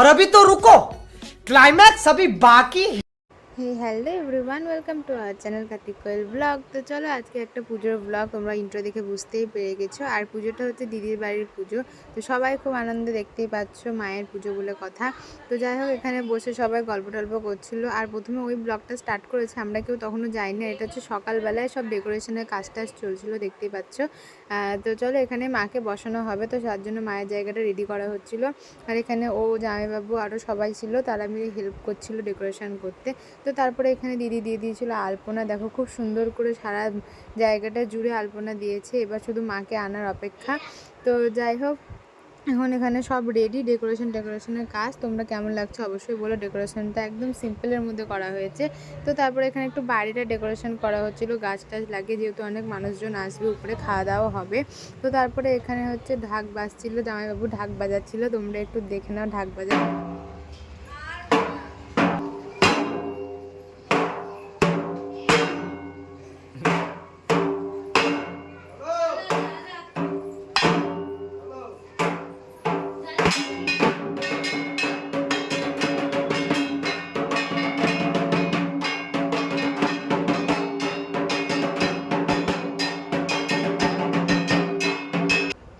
और अभी तो रुको, क्लाइमैक्स अभी बाकी है। Hello everyone, welcome to our channel Kartik Koel blog. তো চলো আজকে একটা পুজোর ব্লগ, তোমরা ইন্ট্রো দেখে বুঝতেই পেরে গেছো। আর পুজোটা হচ্ছে দিদির বাড়ির পুজো, তো সবাই খুব আনন্দে দেখতেই পাচ্ছ, মায়ের পুজো বলে কথা। তো যাই হোক, এখানে বসে সবাই গল্প টল্প করছিল। আর প্রথমে ওই ব্লগটা স্টার্ট করেছে, আমরা কেউ তখনও যাইনি। এটা হচ্ছে সকালবেলায় সব ডেকোরেশনের কাজ টাজ চলছিল, দেখতেই পাচ্ছ। তো চলো, এখানে মাকে বসানো হবে, তো তার জন্য মায়ের জায়গাটা রেডি করা হচ্ছিল। আর এখানে ও জামাইবাবু আরও সবাই ছিল, তারা মিলে হেল্প করছিল ডেকোরেশন করতে। তো তারপরে এখানে দিদি দিয়ে দিয়েছিল আলপনা, দেখো খুব সুন্দর করে সারা জায়গাটা জুড়ে আলপনা দিয়েছে। এবার শুধু মাকে আনার অপেক্ষা। তো যাই হোক, এখন এখানে সব রেডি, ডেকোরেশনের কাজ। তোমরা কেমন লাগছে অবশ্যই বলো। ডেকোরেশনটা একদম সিম্পলের মধ্যে করা হয়েছে। তো তারপরে এখানে একটু বাড়িটা ডেকোরেশন করা হচ্ছিলো, গাছ টাছ লাগিয়ে, যেহেতু অনেক মানুষজন আসবে, উপরে খাওয়া দাওয়া হবে। তো তারপরে এখানে হচ্ছে ঢাক বাজছিল, জামাইবাবু ঢাক বাজাচ্ছিল, তোমরা একটু দেখে নাও ঢাক বাজা।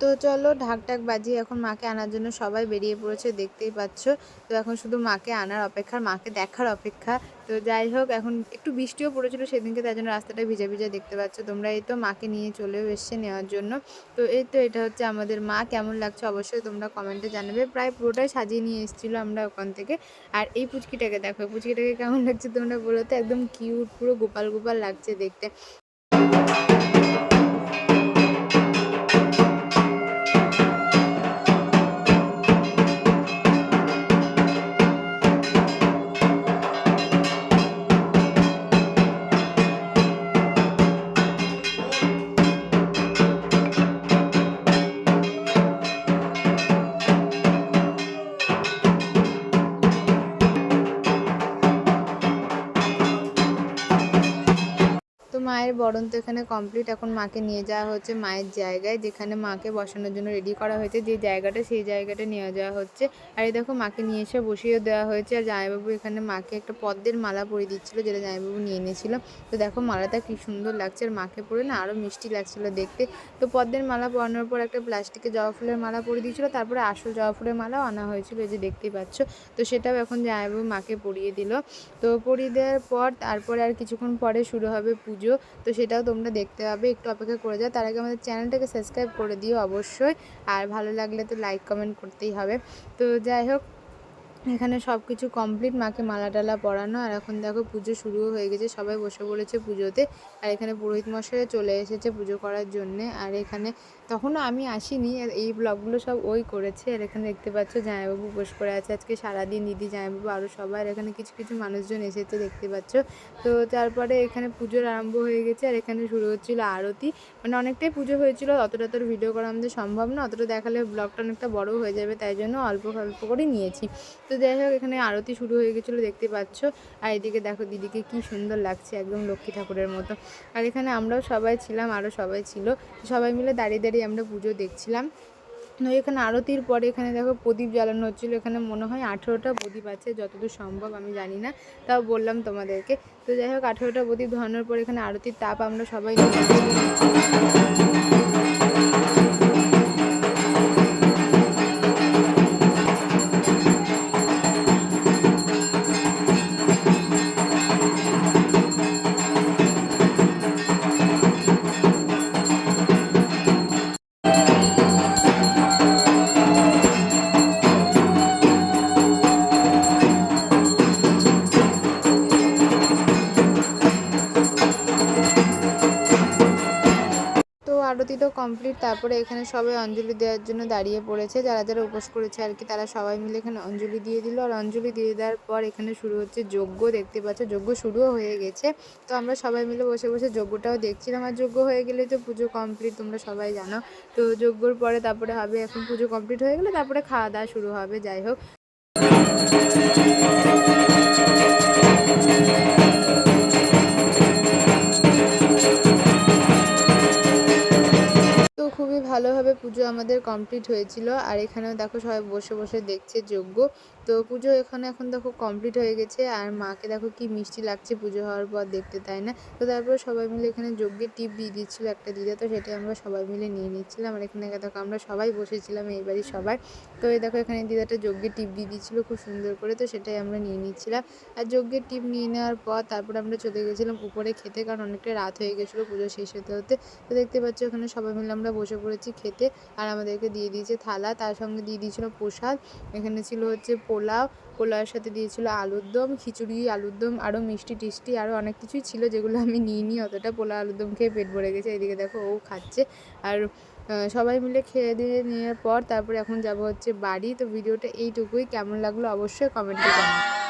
তো চলো, ঢাক ঢাক বাজিয়ে এখন মাকে আনার জন্য সবাই বেরিয়ে পড়েছে, দেখতেই পাচ্ছ। তো এখন শুধু মাকে আনার অপেক্ষা, মাকে দেখার অপেক্ষা। তো যাই হোক, এখন একটু বৃষ্টিও পড়েছিল সেদিনকে, তার জন্য রাস্তাটা ভিজা ভিজা দেখতে পাচ্ছ তোমরা। এই তো মাকে নিয়ে চলেও এসছে নেওয়ার জন্য। তো এই তো, এটা হচ্ছে আমাদের মা। কেমন লাগছে অবশ্যই তোমরা কমেন্টে জানাবে। প্রায় পুরোটাই সাজিয়ে নিয়ে এসেছিলো আমরা ওখান থেকে। আর এই পুচকিটাকে দেখো, পুচকিটাকে কেমন লাগছে তোমরা বলো তো। একদম কিউট, পুরো গোপাল গোপাল লাগছে দেখতে। তো মায়ের বরণ তো এখানে কমপ্লিট। এখন মাকে নিয়ে যাওয়া হচ্ছে মায়ের জায়গায়, যেখানে মাকে বসানোর জন্য রেডি করা হয়েছে যে জায়গাটা, সেই জায়গাটা নিয়ে যাওয়া হচ্ছে। আর এই দেখো, মাকে নিয়ে এসে বসিয়ে দেওয়া হয়েছে। আর জামাইবাবু এখানে মাকে একটা পদ্মের মালা পরিয়ে দিচ্ছিলো, যেটা জামাইবাবু নিয়ে এনেছিল। তো দেখো মালাটা কি সুন্দর লাগছে, আর মাকে পরে না আরও মিষ্টি লাগছিলো দেখতে। তো পদ্মের মালা পরানোর পর একটা প্লাস্টিকের জবা ফুলের মালা পরিয়ে দিয়েছিলো, তারপরে আসল জবা ফুলের মালাও আনা হয়েছিল, এই যে দেখতেই পাচ্ছ। তো সেটাও এখন জামাইবাবু মাকে পরিয়ে দিল। তো পরিয়ে দেওয়ার পর তারপরে আর কিছুক্ষণ পরে শুরু হবে পুজো। তো সেটাও তোমরা দেখতে পাবে, একটু অপেক্ষা করে যাও। তার আগে আমাদের চ্যানেলটাকে সাবস্ক্রাইব করে দিও অবশ্যই। আর ভালো লাগলে তো লাইক কমেন্ট করতেই হবে। তো যাই হোক, এখানে সব কিছু কমপ্লিট, মাকে মালা টালা পরানো। আর এখন দেখো পুজো শুরুও হয়ে গেছে, সবাই বসে পড়েছে পুজোতে। আর এখানে পুরোহিত মশাই চলে এসেছে পুজো করার জন্যে। আর এখানে তখনও আমি আসিনি, আর এই ব্লগগুলো সব ওই করেছে। আর এখানে দেখতে পাচ্ছ জামাইবাবু বস করে আছে আজকে সারাদিন, দিদি, জামাইবাবু, আরও সবাই। আর এখানে কিছু কিছু মানুষজন এসেছে দেখতে পাচ্ছ। তো তারপরে এখানে পুজোর আরম্ভ হয়ে গেছে। আর এখানে শুরু হচ্ছিলো আরতি। মানে অনেকটাই পুজো হয়েছিল, অতটা তোর ভিডিও করা আমাদের সম্ভব না, অতটা দেখালে ব্লগটা অনেকটা বড় হয়ে যাবে, তাই জন্য অল্প অল্প করে নিয়েছি। তো যাই হোক, এখানে আরতি শুরু হয়ে গেছিলো দেখতে পাচ্ছ। আর এদিকে দেখো দিদিকে কি সুন্দর লাগছে, একদম লক্ষ্মী ঠাকুরের মতো। আর এখানে আমরাও সবাই ছিলাম, আরও সবাই ছিল, সবাই মিলে দাঁড়িয়ে দাঁড়িয়ে আমরা পুজো দেখছিলাম। এখানে আরতির পরে এখানে দেখো প্রদীপ জ্বালানো হচ্ছিলো। এখানে মনে হয় 18টা প্রদীপ আছে, যতদূর সম্ভব, আমি জানি না, তাও বললাম তোমাদেরকে। তো যাই হোক, 18টা প্রদীপ ধরানোর পর এখানে আরতির তাপ আমরা সবাই আরতি তো কমপ্লিট। তারপরে এখানে সবাই অঞ্জলি দেওয়ার জন্য দাঁড়িয়ে পড়েছে, যারা যারা উপোস করেছে আর কি, তারা সবাই মিলে এখানে অঞ্জলি দিয়ে দিল। আর অঞ্জলি দিয়ে দেওয়ার পর এখানে শুরু হচ্ছে যজ্ঞ, দেখতে পাচ্ছ যজ্ঞ শুরুও হয়ে গেছে। তো আমরা সবাই মিলে বসে বসে যজ্ঞটাও দেখছিলাম। আর যজ্ঞ হয়ে গেলে তো পুজো কমপ্লিট, তোমরা সবাই জানো। তো যজ্ঞর পরে তারপরে হবে, এখন পুজো কমপ্লিট হয়ে গেলে তারপরে খাওয়া দাওয়া শুরু হবে। যাই হোক, খুবই ভালোভাবে পুজো আমাদের কমপ্লিট হয়েছিল। আর এখানেও দেখো সবাই বসে বসে দেখছে যজ্ঞ। তো পুজো এখানে এখন দেখো কমপ্লিট হয়ে গেছে। আর মাকে দেখো কি মিষ্টি লাগছে পুজো হওয়ার পর দেখতে, তাই না? তো তারপরে সবাই মিলে এখানে যজ্ঞের টিপ দিয়ে দিচ্ছিলো একটা দিদা, তো সেটাই আমরা সবাই মিলে নিয়ে নিচ্ছিলাম। আর এখানে দেখো আমরা সবাই বসেছিলাম এই বাড়ির সবাই। তো এই দেখো এখানে দিদাটা যজ্ঞের টিপ দিয়ে দিচ্ছিলো খুব সুন্দর করে, তো সেটাই আমরা নিয়ে নিচ্ছিলাম। আর যজ্ঞের টিপ নিয়ে নেওয়ার পর তারপরে আমরা চলে গেছিলাম উপরে খেতে, কারণ অনেকটা রাত হয়ে গেছিলো পুজো শেষ হতে হতে। তো দেখতে পাচ্ছ এখানে সবাই মিলে আমরা বসে পড়েছি খেতে। আর আমাদেরকে দিয়ে দিয়েছে থালা, তার সঙ্গে দিয়ে দিয়েছিল প্রসাদ। এখানে ছিল হচ্ছে পোলাও, পোলাওয়ের সাথে দিয়েছিল আলুর দম, খিচুড়ি, আলুর দম, আরও মিষ্টি টিষ্টি আরও অনেক কিছুই ছিল, যেগুলো আমি নিইনি অতটা। পোলাও আলুর দম খেয়ে পেট ভরে গেছে। এদিকে দেখো ও খাচ্ছে। আর সবাই মিলে খেয়ে দিয়ে নেওয়ার পর তারপরে এখন যাব হচ্ছে বাড়ি। তো ভিডিওটা এইটুকুই, কেমন লাগলো অবশ্যই কমেন্টে জানাও।